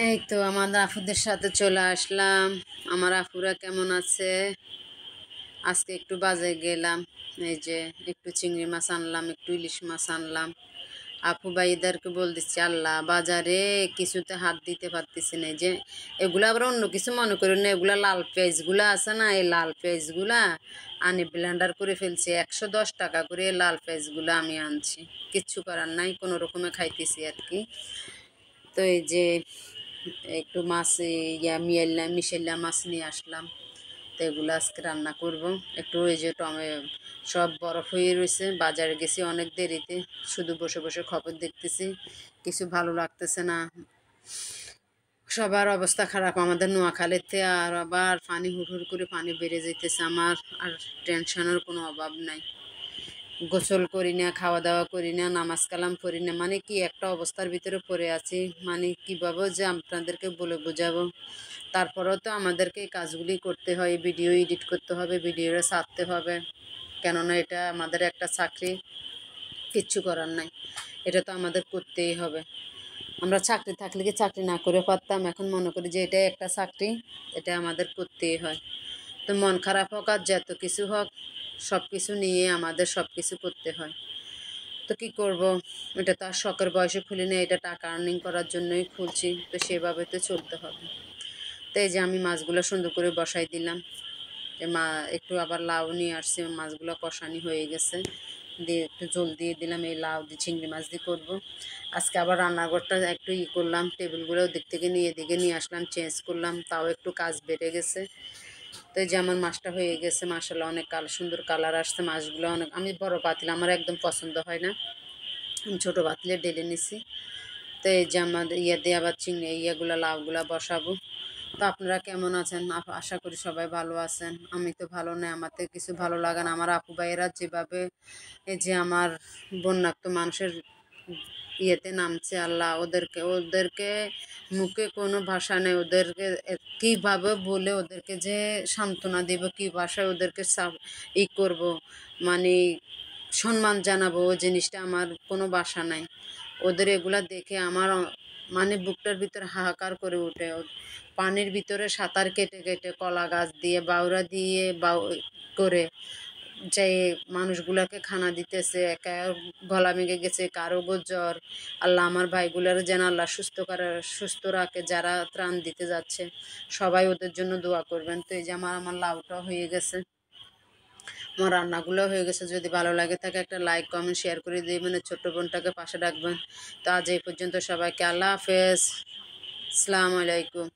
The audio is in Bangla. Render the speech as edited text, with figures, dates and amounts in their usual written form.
এই তো আমাদের আপুদের সাথে চলে আসলাম। আমার আপুরা কেমন আছে? আজকে একটু বাজারে গেলাম। এই যে একটু চিংড়ি মাছ আনলাম, একটু ইলিশ মাছ আনলাম। আপু ভাইদেরকে বলতেছি, আল্লাহ বাজারে কিছুতে হাত দিতে পারতেছি না। এই যে এগুলা আবার অন্য কিছু মনে করি না, এগুলা লাল পেঁয়াজ গুলা আছে না, এই লাল পেঁয়াজ গুলা আনি ব্লেন্ডার করে ফেলছি। 110 টাকা করে এই লাল পেঁয়াজ গুলা আমি আনছি। কিচ্ছু করার নাই, কোনো রকমে খাইতেছি আর কি। তো এই যে একটু মাছ মিশাইলা মাছ নিয়ে আসলাম। তো এগুলো আজকে রান্না করব। একটু ওই যে সব বরফ হয়ে রয়েছে, বাজারে গেছি অনেক দেরিতে, শুধু বসে বসে খবর দেখতেছি, কিছু ভালো লাগতেছে না। সবার অবস্থা খারাপ আমাদের নোয়াখালীতে, আর আবার পানি হুড় করে পানি বেড়ে যাইতেছে। আমার আর টেনশনের কোনো অভাব নাই। গোসল করি না, খাওয়া দাওয়া করি না, নামাজ কালাম করি না, মানে কি একটা অবস্থার ভিতরে পড়ে আছি। মানে কীভাবে যে আপনাদেরকে বলে বোঝাবো। তারপরেও তো আমাদেরকে এই কাজগুলি করতে হয়, ভিডিও এডিট করতে হবে, ভিডিওটা ছাড়তে হবে, কেননা এটা আমাদের একটা চাকরি। কিচ্ছু করার নাই, এটা তো আমাদের করতেই হবে। আমরা চাকরি থাকলে কি চাকরি না করে পারতাম? এখন মনে করি যে এটাই একটা চাকরি, এটা আমাদের করতেই হয়। তো মন খারাপ হোক আর যত কিছু হোক, সব কিছু নিয়ে আমাদের সব কিছু করতে হয়। তো কি করব, এটা তো আর শখের বয়সে খুলি না, এটা টাকা আর্নিং করার জন্যই খুলছি, তো সেভাবে তো চলতে হবে। তো এই যে আমি মাছগুলো সুন্দর করে বসাই দিলাম। একটু আবার লাউ নিয়ে আসছি, মাছগুলো কষানি হয়ে গেছে, দিয়ে একটু জল দিয়ে দিলাম। এই লাউ দিয়ে চিংড়ি মাছ দিয়ে করবো আজকে। আবার রান্নাঘরটা একটু করলাম, টেবিলগুলো দিক থেকে নিয়ে এদিকে নিয়ে আসলাম, চেঞ্জ করলাম, তাও একটু কাজ বেড়ে গেছে। তো এই যে আমার মাছটা হয়ে গেছে, মাশাআল্লাহ অনেক সুন্দর কালার আসছে। মাছগুলো অনেক, আমি বড় পাতিল আমার একদম পছন্দ হয় না, আমি ছোটো পাতিলে ঢেলে নিছি। তো এই যে আমার দিয়ে আবার ইয়েগুলো লাউগুলা বসাবো। তো আপনারা কেমন আছেন? আশা করি সবাই ভালো আছেন। আমি তো ভালো নাই, আমার তো কিছু ভালো লাগে না। আমার আপু ভাইয়েরা যেভাবে এই যে আমার বন্যাক্ত মানুষের ইয়েতে নামছে, আল্লাহ ওদেরকে ওদেরকে মুখে কোনো ভাষা নেই। ওদেরকে কীভাবে বলে ওদেরকে যে সান্ত্বনা দেব, কী ভাষায় ওদেরকে করব, মানে সম্মান জানাবো, ওই জিনিসটা আমার কোনো ভাষা নাই। ওদের এগুলা দেখে আমার মানে বুকটার ভিতরে হাহাকার করে উঠে। পানির ভিতরে সাঁতার কেটে কেটে কলা গাছ দিয়ে বাউরা দিয়ে করে যে মানুষগুলাকে খানা দিতেছে, গলা মেঘে গেছে, কারো জ্বর। আল্লাহ আমার ভাইগুলারও যেন আল্লাহ সুস্থ রাখে, যারা ত্রাণ দিতে যাচ্ছে। সবাই ওদের জন্য দোয়া করবেন। তো এই যে আমার লাউটা হয়ে গেছে, আমার রান্নাগুলো হয়ে গেছে। যদি ভালো লাগে থাকে একটা লাইক কমেন্ট শেয়ার করে দিবেন, ছোট্ট বোনটাকে পাশে রাখবেন। তো আজ এই পর্যন্ত, সবাইকে আল্লাহ হাফেজ, আসসালামু আলাইকুম।